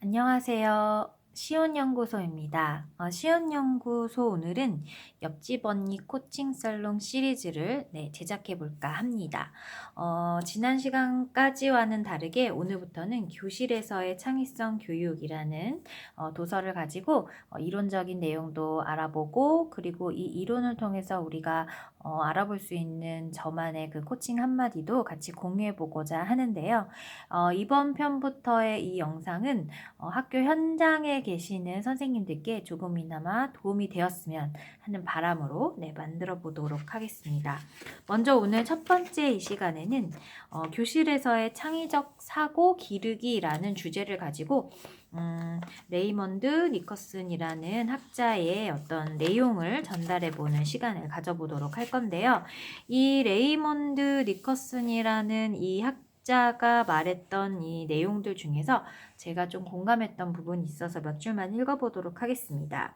안녕하세요. 시온연구소입니다. 시온연구소 오늘은 옆집 언니 코칭 살롱 시리즈를 제작해 볼까 합니다. 지난 시간까지와는 다르게 오늘부터는 교실에서의 창의성 교육이라는 도서를 가지고 이론적인 내용도 알아보고, 그리고 이 이론을 통해서 우리가 알아볼 수 있는 저만의 그 코칭 한마디도 같이 공유해 보고자 하는데요. 이번 편부터의 이 영상은 학교 현장에 계시는 선생님들께 조금이나마 도움이 되었으면 하는 바람으로 만들어 보도록 하겠습니다. 먼저 오늘 첫 번째 이 시간에는 교실에서의 창의적 사고 기르기라는 주제를 가지고 레이먼드 니커슨이라는 학자의 어떤 내용을 전달해 보는 시간을 가져보도록 할 건데요. 이 레이먼드 니커슨이라는 이 학자가 말했던 이 내용들 중에서 제가 좀 공감했던 부분이 있어서 몇 줄만 읽어보도록 하겠습니다.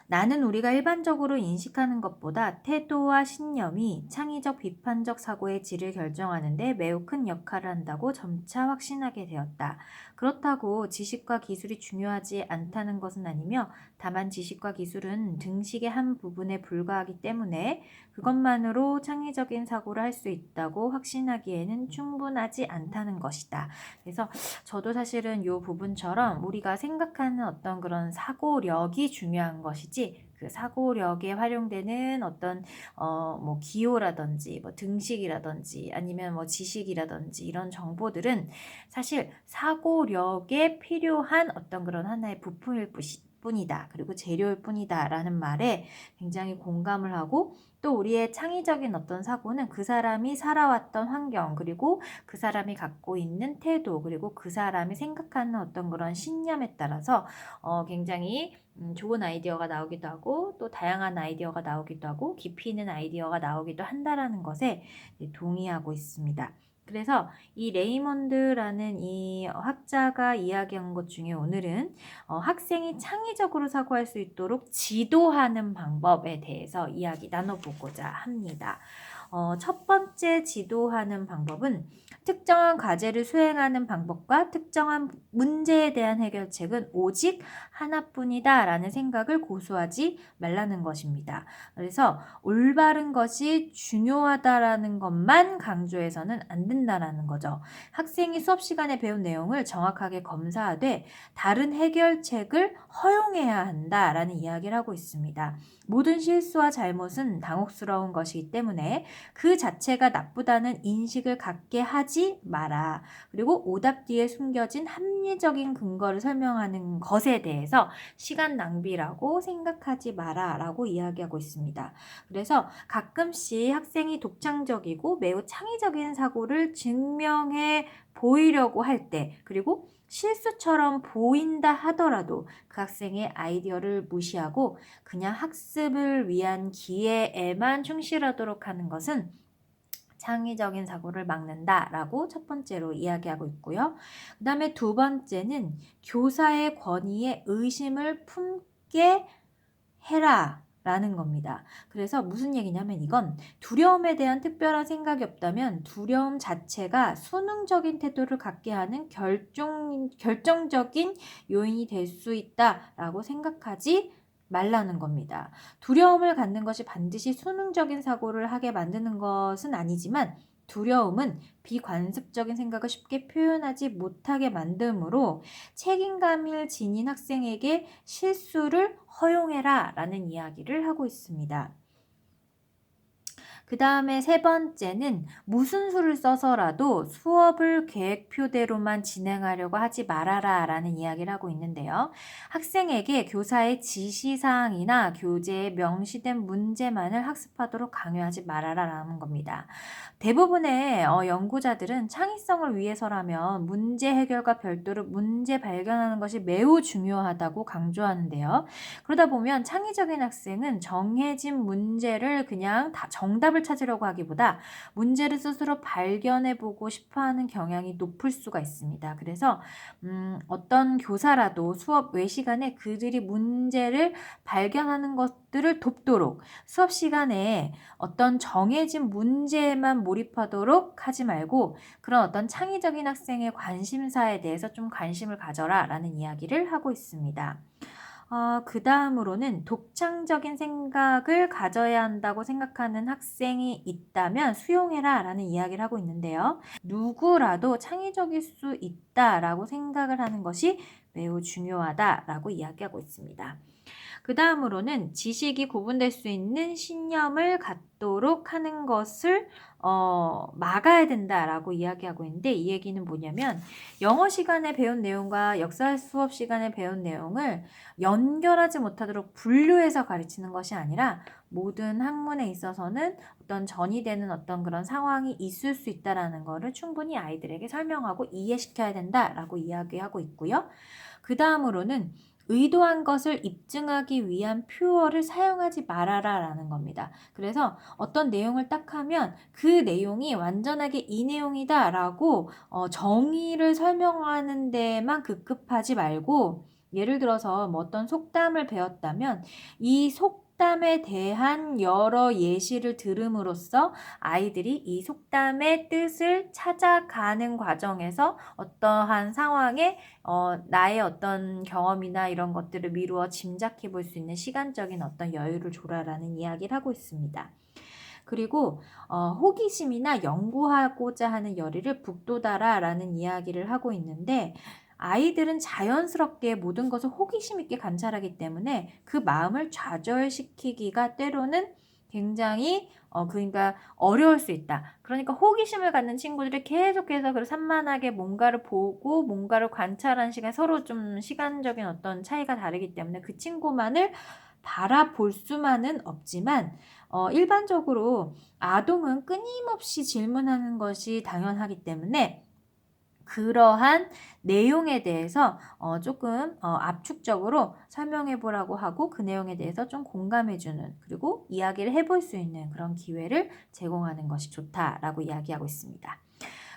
나는 우리가 일반적으로 인식하는 것보다 태도와 신념이 창의적 비판적 사고의 질을 결정하는 데 매우 큰 역할을 한다고 점차 확신하게 되었다. 그렇다고 지식과 기술이 중요하지 않다는 것은 아니며, 다만 지식과 기술은 등식의 한 부분에 불과하기 때문에 그것만으로 창의적인 사고를 할 수 있다고 확신하기에는 충분하지 않다는 것이다. 그래서 저도 사실은 이 부분처럼 우리가 생각하는 어떤 그런 사고력이 중요한 것이지, 그 사고력에 활용되는 어떤 뭐 기호라든지 뭐 등식이라든지 아니면 뭐 지식이라든지 이런 정보들은 사실 사고력에 필요한 어떤 그런 하나의 부품일 뿐이다. 그리고 재료일 뿐이다 라는 말에 굉장히 공감을 하고, 또 우리의 창의적인 어떤 사고는 그 사람이 살아왔던 환경, 그리고 그 사람이 갖고 있는 태도, 그리고 그 사람이 생각하는 어떤 그런 신념에 따라서 굉장히 좋은 아이디어가 나오기도 하고, 또 다양한 아이디어가 나오기도 하고, 깊이 있는 아이디어가 나오기도 한다라는 것에 동의하고 있습니다. 그래서 이 레이먼드라는 이 학자가 이야기한 것 중에 오늘은 학생이 창의적으로 사고할 수 있도록 지도하는 방법에 대해서 이야기 나눠보고자 합니다. 첫 번째 지도하는 방법은 특정한 과제를 수행하는 방법과 특정한 문제에 대한 해결책은 오직 하나뿐이다 라는 생각을 고수하지 말라는 것입니다. 그래서 올바른 것이 중요하다라는 것만 강조해서는 안 된다라는 거죠. 학생이 수업 시간에 배운 내용을 정확하게 검사하되 다른 해결책을 허용해야 한다라는 이야기를 하고 있습니다. 모든 실수와 잘못은 당혹스러운 것이기 때문에 그 자체가 나쁘다는 인식을 갖게 하지 마라. 그리고 오답 뒤에 숨겨진 합리적인 근거를 설명하는 것에 대해서 시간 낭비라고 생각하지 마라 라고 이야기하고 있습니다. 그래서 가끔씩 학생이 독창적이고 매우 창의적인 사고를 증명해 보이려고 할 때, 그리고 실수처럼 보인다 하더라도 그 학생의 아이디어를 무시하고 그냥 학습을 위한 기회에만 충실하도록 하는 것은 창의적인 사고를 막는다라고 첫 번째로 이야기하고 있고요. 그 다음에 두 번째는 교사의 권위에 의심을 품게 해라 라는 겁니다. 그래서 무슨 얘기냐면, 이건 두려움에 대한 특별한 생각이 없다면 두려움 자체가 수능적인 태도를 갖게 하는 결정적인 요인이 될 수 있다라고 생각하지 말라는 겁니다. 두려움을 갖는 것이 반드시 수능적인 사고를 하게 만드는 것은 아니지만, 두려움은 비관습적인 생각을 쉽게 표현하지 못하게 만드므로 책임감을 지닌 학생에게 실수를 허용해라 라는 이야기를 하고 있습니다. 그 다음에 세 번째는 무슨 수를 써서라도 수업을 계획표대로만 진행하려고 하지 말아라 라는 이야기를 하고 있는데요. 학생에게 교사의 지시사항이나 교재에 명시된 문제만을 학습하도록 강요하지 말아라 라는 겁니다. 대부분의 연구자들은 창의성을 위해서라면 문제 해결과 별도로 문제 발견하는 것이 매우 중요하다고 강조하는데요. 그러다 보면 창의적인 학생은 정해진 문제를 그냥 다 정답을 정답을 찾으려고 하기보다 문제를 스스로 발견해보고 싶어하는 경향이 높을 수가 있습니다. 그래서 어떤 교사라도 수업 외 시간에 그들이 문제를 발견하는 것들을 돕도록 수업 시간에 어떤 정해진 문제에만 몰입하도록 하지 말고 그런 어떤 창의적인 학생의 관심사에 대해서 좀 관심을 가져라 라는 이야기를 하고 있습니다. 그 다음으로는 독창적인 생각을 가져야 한다고 생각하는 학생이 있다면 수용해라 라는 이야기를 하고 있는데요. 누구라도 창의적일 수 있다라고 생각을 하는 것이 매우 중요하다라고 이야기하고 있습니다. 그 다음으로는 지식이 구분될 수 있는 신념을 갖도록 하는 것을 막아야 된다라고 이야기하고 있는데 이 얘기는 뭐냐면 영어 시간에 배운 내용과 역사 수업 시간에 배운 내용을 연결하지 못하도록 분류해서 가르치는 것이 아니라 모든 학문에 있어서는 어떤 전이되는 어떤 그런 상황이 있을 수 있다라는 것을 충분히 아이들에게 설명하고 이해시켜야 된다라고 이야기하고 있고요. 그 다음으로는 의도한 것을 입증하기 위한 표어를 사용하지 말아라 라는 겁니다. 그래서 어떤 내용을 딱 하면 그 내용이 완전하게 이 내용이다 라고 정의를 설명하는 데만 급급하지 말고 예를 들어서 뭐 어떤 속담을 배웠다면 이 속담에 대한 여러 예시를 들음으로써 아이들이 이 속담의 뜻을 찾아가는 과정에서 어떠한 상황에 나의 어떤 경험이나 이런 것들을 미루어 짐작해 볼 수 있는 시간적인 어떤 여유를 줘라라는 이야기를 하고 있습니다. 그리고 호기심이나 연구하고자 하는 열의를 북돋아라 라는 이야기를 하고 있는데 아이들은 자연스럽게 모든 것을 호기심 있게 관찰하기 때문에 그 마음을 좌절시키기가 때로는 굉장히 그러니까 어려울 수 있다. 그러니까 호기심을 갖는 친구들이 계속해서 그 산만하게 뭔가를 보고 뭔가를 관찰하는 시간 서로 좀 시간적인 어떤 차이가 다르기 때문에 그 친구만을 바라볼 수만은 없지만 일반적으로 아동은 끊임없이 질문하는 것이 당연하기 때문에 그러한 내용에 대해서 조금 압축적으로 설명해 보라고 하고 그 내용에 대해서 좀 공감해 주는 그리고 이야기를 해볼 수 있는 그런 기회를 제공하는 것이 좋다라고 이야기하고 있습니다.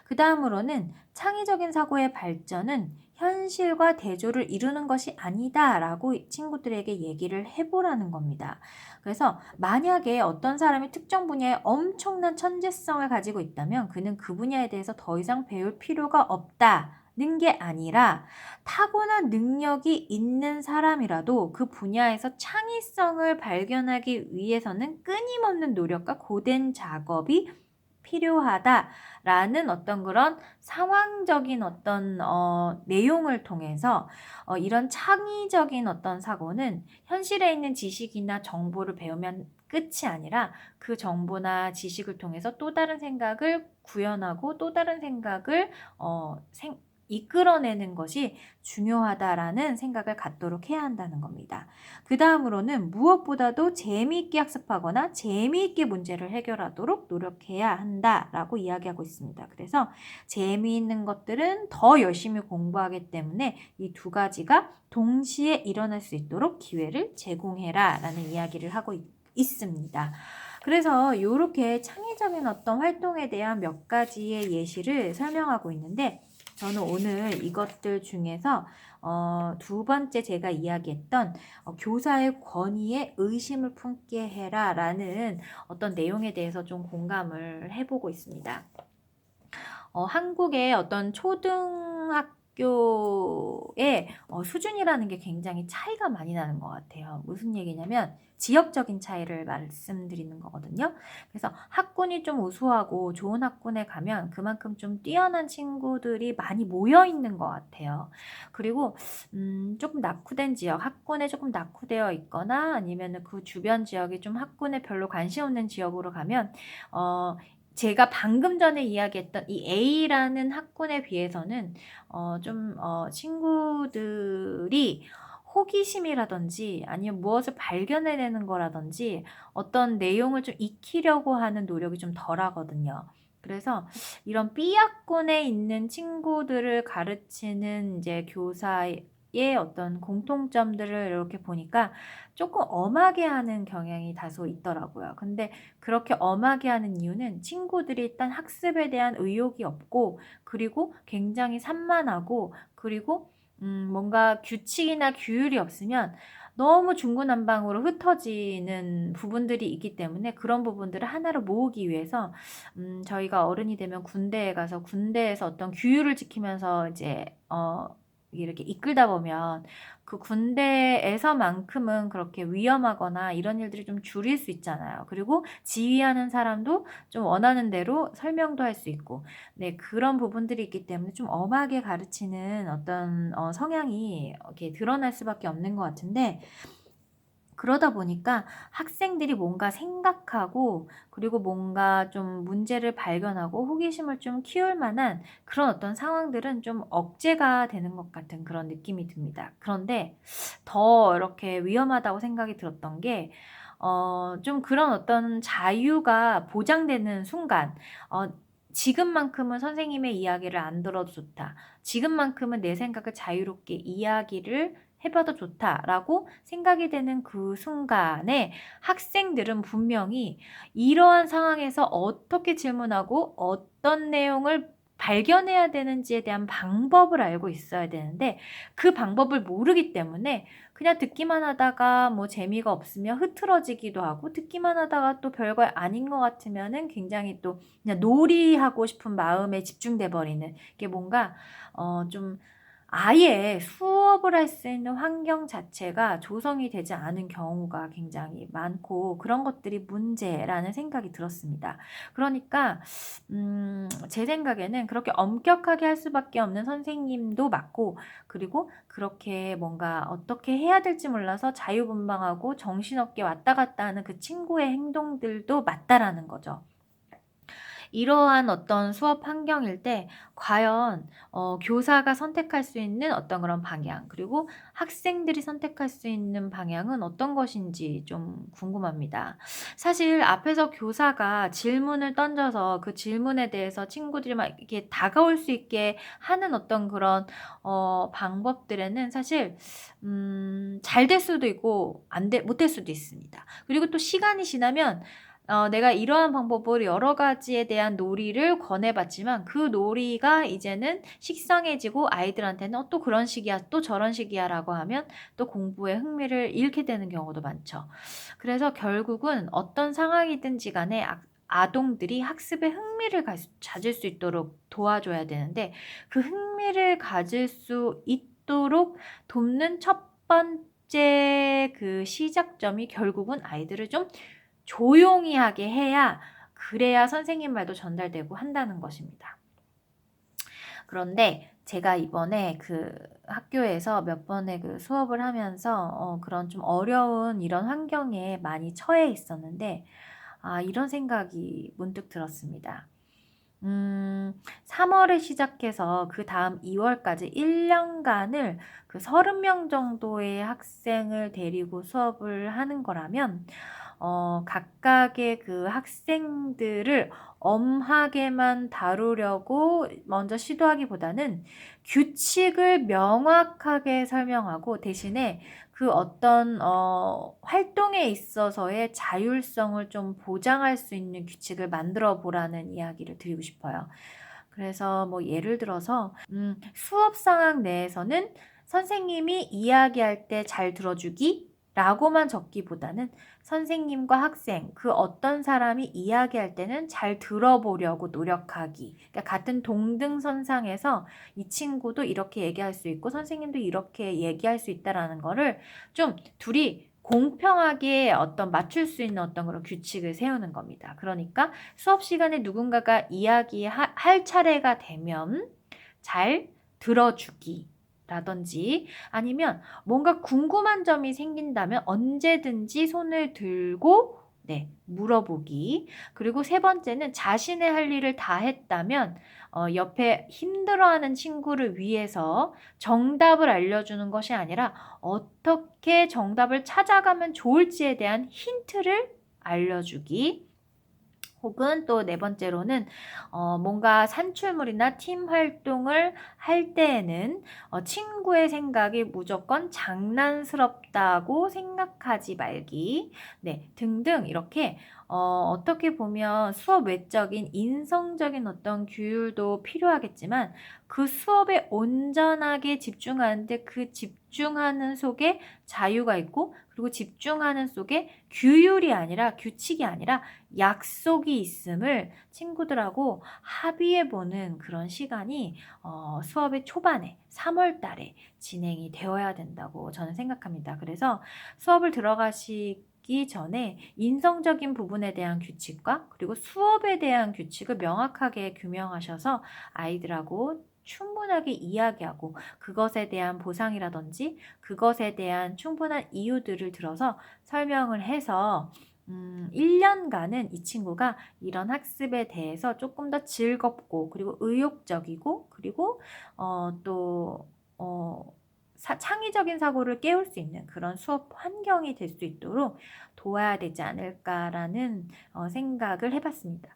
그 다음으로는 창의적인 사고의 발전은 현실과 대조를 이루는 것이 아니다라고 친구들에게 얘기를 해보라는 겁니다. 그래서 만약에 어떤 사람이 특정 분야에 엄청난 천재성을 가지고 있다면 그는 그 분야에 대해서 더 이상 배울 필요가 없다는 게 아니라 타고난 능력이 있는 사람이라도 그 분야에서 창의성을 발견하기 위해서는 끊임없는 노력과 고된 작업이 필요하다라는 어떤 그런 상황적인 어떤 내용을 통해서 이런 창의적인 어떤 사고는 현실에 있는 지식이나 정보를 배우면 끝이 아니라 그 정보나 지식을 통해서 또 다른 생각을 구현하고 또 다른 생각을 이끌어내는 것이 중요하다라는 생각을 갖도록 해야 한다는 겁니다. 그 다음으로는 무엇보다도 재미있게 학습하거나 재미있게 문제를 해결하도록 노력해야 한다라고 이야기하고 있습니다. 그래서 재미있는 것들은 더 열심히 공부하기 때문에 이 두 가지가 동시에 일어날 수 있도록 기회를 제공해라 라는 이야기를 하고 있습니다. 그래서 이렇게 창의적인 어떤 활동에 대한 몇 가지의 예시를 설명하고 있는데 저는 오늘 이것들 중에서 두 번째 제가 이야기했던 교사의 권위에 의심을 품게 해라 라는 어떤 내용에 대해서 좀 공감을 해보고 있습니다. 한국의 어떤 초등학교의 수준이라는 게 굉장히 차이가 많이 나는 것 같아요. 무슨 얘기냐면 지역적인 차이를 말씀드리는 거거든요. 그래서 학군이 좀 우수하고 좋은 학군에 가면 그만큼 좀 뛰어난 친구들이 많이 모여 있는 것 같아요. 그리고 조금 낙후된 지역, 학군에 조금 낙후되어 있거나 아니면 그 주변 지역이 좀 학군에 별로 관심 없는 지역으로 가면 제가 방금 전에 이야기했던 이 A라는 학군에 비해서는 친구들이 호기심이라든지 아니면 무엇을 발견해내는 거라든지 어떤 내용을 좀 익히려고 하는 노력이 좀 덜하거든요. 그래서 이런 B학군에 있는 친구들을 가르치는 이제 교사의 의 어떤 공통점들을 이렇게 보니까 조금 엄하게 하는 경향이 다소 있더라고요. 근데 그렇게 엄하게 하는 이유는 친구들이 일단 학습에 대한 의욕이 없고, 그리고 굉장히 산만하고, 그리고 뭔가 규칙이나 규율이 없으면 너무 중구난방으로 흩어지는 부분들이 있기 때문에, 그런 부분들을 하나로 모으기 위해서 저희가 어른이 되면 군대에 가서 군대에서 어떤 규율을 지키면서 이제 이렇게 이끌다 보면 그 군대에서만큼은 그렇게 위험하거나 이런 일들이 좀 줄일 수 있잖아요. 그리고 지휘하는 사람도 좀 원하는 대로 설명도 할 수 있고, 네, 그런 부분들이 있기 때문에 좀 엄하게 가르치는 어떤 성향이 이렇게 드러날 수밖에 없는 것 같은데, 그러다 보니까 학생들이 뭔가 생각하고, 그리고 뭔가 좀 문제를 발견하고 호기심을 좀 키울 만한 그런 어떤 상황들은 좀 억제가 되는 것 같은 그런 느낌이 듭니다. 그런데 더 이렇게 위험하다고 생각이 들었던 게, 좀 그런 어떤 자유가 보장되는 순간, 어 지금만큼은 선생님의 이야기를 안 들어도 좋다. 지금만큼은 내 생각을 자유롭게 이야기를 해 봐도 좋다라고 생각이 되는 그 순간에, 학생들은 분명히 이러한 상황에서 어떻게 질문하고 어떤 내용을 발견해야 되는지에 대한 방법을 알고 있어야 되는데, 그 방법을 모르기 때문에 그냥 듣기만 하다가 뭐 재미가 없으면 흐트러지기도 하고, 듣기만 하다가 또 별거 아닌 것 같으면은 굉장히 또 그냥 놀이하고 싶은 마음에 집중돼 버리는, 이게 뭔가 좀 아예 수업을 할 수 있는 환경 자체가 조성이 되지 않은 경우가 굉장히 많고, 그런 것들이 문제라는 생각이 들었습니다. 그러니까 제 생각에는 그렇게 엄격하게 할 수밖에 없는 선생님도 맞고, 그리고 그렇게 뭔가 어떻게 해야 될지 몰라서 자유분방하고 정신없게 왔다 갔다 하는 그 친구의 행동들도 맞다라는 거죠. 이러한 어떤 수업 환경일 때 과연 교사가 선택할 수 있는 어떤 그런 방향, 그리고 학생들이 선택할 수 있는 방향은 어떤 것인지 좀 궁금합니다. 사실 앞에서 교사가 질문을 던져서 그 질문에 대해서 친구들이 막 이렇게 다가올 수 있게 하는 어떤 그런 방법들에는 사실 잘 될 수도 있고 안 돼 못 될 수도 있습니다. 그리고 또 시간이 지나면 내가 이러한 방법으로 여러 가지에 대한 놀이를 권해 봤지만, 그 놀이가 이제는 식상해지고 아이들한테는 또 그런 식이야. 또 저런 식이야."라고 하면 또 공부에 흥미를 잃게 되는 경우도 많죠. 그래서 결국은 어떤 상황이든지 간에 아동들이 학습에 흥미를 가질 수 있도록 도와줘야 되는데, 그 흥미를 가질 수 있도록 돕는 첫 번째 그 시작점이 결국은 아이들을 좀 조용히 하게 해야, 그래야 선생님 말도 전달되고 한다는 것입니다. 그런데 제가 이번에 그 학교에서 몇 번의 그 수업을 하면서 그런 좀 어려운 이런 환경에 많이 처해 있었는데, 이런 생각이 문득 들었습니다. 3 월에 시작해서 그다음 2 월까지 1 년간을 그 30명 정도의 학생을 데리고 수업을 하는 거라면, 각각의 그 학생들을 엄하게만 다루려고 먼저 시도하기보다는 규칙을 명확하게 설명하고, 대신에 그 어떤 활동에 있어서의 자율성을 좀 보장할 수 있는 규칙을 만들어 보라는 이야기를 드리고 싶어요. 그래서 뭐 예를 들어서 수업 상황 내에서는 선생님이 이야기할 때 잘 들어주기 라고만 적기보다는, 선생님과 학생 그 어떤 사람이 이야기할 때는 잘 들어보려고 노력하기. 그러니까 같은 동등선상에서 이 친구도 이렇게 얘기할 수 있고 선생님도 이렇게 얘기할 수 있다라는 거를 좀 둘이 공평하게 어떤 맞출 수 있는 어떤 그런 규칙을 세우는 겁니다. 그러니까 수업 시간에 누군가가 이야기할 차례가 되면 잘 들어주기 라든지, 아니면 뭔가 궁금한 점이 생긴다면 언제든지 손을 들고 물어보기. 그리고 세 번째는 자신의 할 일을 다 했다면 옆에 힘들어하는 친구를 위해서 정답을 알려주는 것이 아니라 어떻게 정답을 찾아가면 좋을지에 대한 힌트를 알려주기. 혹은 또 네 번째로는 뭔가 산출물이나 팀 활동을 할 때에는 친구의 생각이 무조건 장난스럽다고 생각하지 말기. 네, 등등 이렇게 어떻게 보면 수업 외적인 인성적인 어떤 규율도 필요하겠지만 그 수업에 온전하게 집중하는데 그 집중하는 속에 자유가 있고 그리고 집중하는 속에 규율이 아니라 규칙이 아니라 약속이 있음을 친구들하고 합의해보는 그런 시간이 수업의 초반에 3월 달에 진행이 되어야 된다고 저는 생각합니다. 그래서 수업을 들어가시기 전에 인성적인 부분에 대한 규칙과 그리고 수업에 대한 규칙을 명확하게 규명하셔서 아이들하고 충분하게 이야기하고 그것에 대한 보상이라든지 그것에 대한 충분한 이유들을 들어서 설명을 해서 1년간은 이 친구가 이런 학습에 대해서 조금 더 즐겁고 그리고 의욕적이고 그리고 또 창의적인 사고를 깨울 수 있는 그런 수업 환경이 될 수 있도록 도와야 되지 않을까라는 생각을 해봤습니다.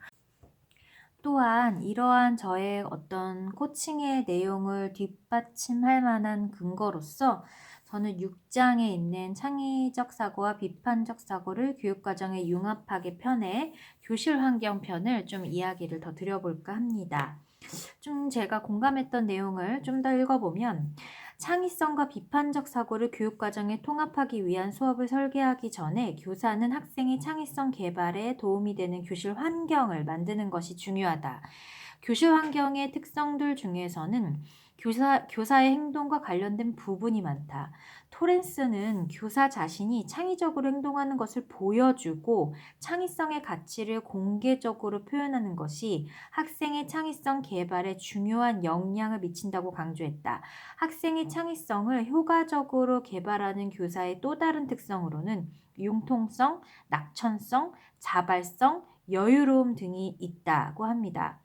또한 이러한 저의 어떤 코칭의 내용을 뒷받침할 만한 근거로서 저는 6장에 있는 창의적 사고와 비판적 사고를 교육과정에 융합하게 편에 교실 환경 편을 좀 이야기를 더 드려볼까 합니다. 좀 제가 공감했던 내용을 좀 더 읽어보면 창의성과 비판적 사고를 교육과정에 통합하기 위한 수업을 설계하기 전에 교사는 학생의 창의성 개발에 도움이 되는 교실 환경을 만드는 것이 중요하다. 교실 환경의 특성들 중에서는 교사의 행동과 관련된 부분이 많다. 토렌스는 교사 자신이 창의적으로 행동하는 것을 보여주고 창의성의 가치를 공개적으로 표현하는 것이 학생의 창의성 개발에 중요한 영향을 미친다고 강조했다. 학생의 창의성을 효과적으로 개발하는 교사의 또 다른 특성으로는 융통성, 낙천성, 자발성, 여유로움 등이 있다고 합니다.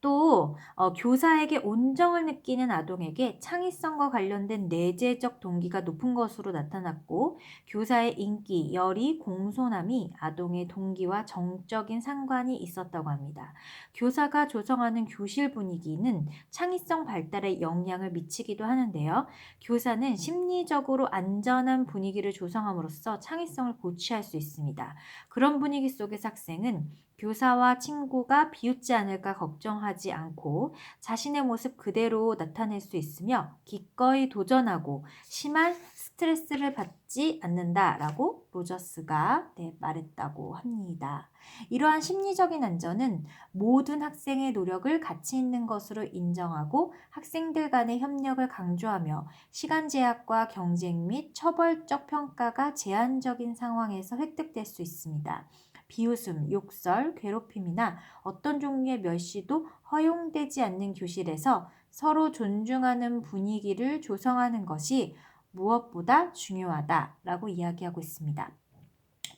또 교사에게 온정을 느끼는 아동에게 창의성과 관련된 내재적 동기가 높은 것으로 나타났고 교사의 인기, 열의, 공손함이 아동의 동기와 정적인 상관이 있었다고 합니다. 교사가 조성하는 교실 분위기는 창의성 발달에 영향을 미치기도 하는데요. 교사는 심리적으로 안전한 분위기를 조성함으로써 창의성을 고취할 수 있습니다. 그런 분위기 속에서 학생은 교사와 친구가 비웃지 않을까 걱정하지 않고 자신의 모습 그대로 나타낼 수 있으며 기꺼이 도전하고 심한 스트레스를 받지 않는다라고 로저스가 말했다고 합니다. 이러한 심리적인 안전은 모든 학생의 노력을 가치 있는 것으로 인정하고 학생들 간의 협력을 강조하며 시간 제약과 경쟁 및 처벌적 평가가 제한적인 상황에서 획득될 수 있습니다. 비웃음, 욕설, 괴롭힘이나 어떤 종류의 멸시도 허용되지 않는 교실에서 서로 존중하는 분위기를 조성하는 것이 무엇보다 중요하다라고 이야기하고 있습니다.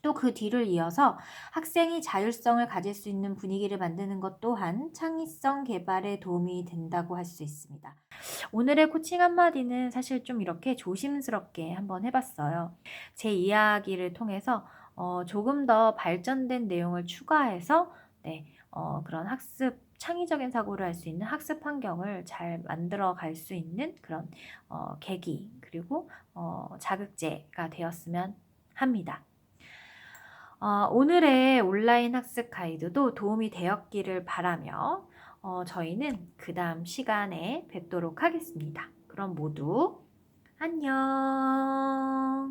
또 그 뒤를 이어서 학생이 자율성을 가질 수 있는 분위기를 만드는 것 또한 창의성 개발에 도움이 된다고 할 수 있습니다. 오늘의 코칭 한마디는 사실 좀 이렇게 조심스럽게 한번 해봤어요. 제 이야기를 통해서 조금 더 발전된 내용을 추가해서 그런 학습, 창의적인 사고를 할 수 있는 학습 환경을 잘 만들어 갈 수 있는 그런 계기 그리고 자극제가 되었으면 합니다. 오늘의 온라인 학습 가이드도 도움이 되었기를 바라며 저희는 그 다음 시간에 뵙도록 하겠습니다. 그럼 모두 안녕.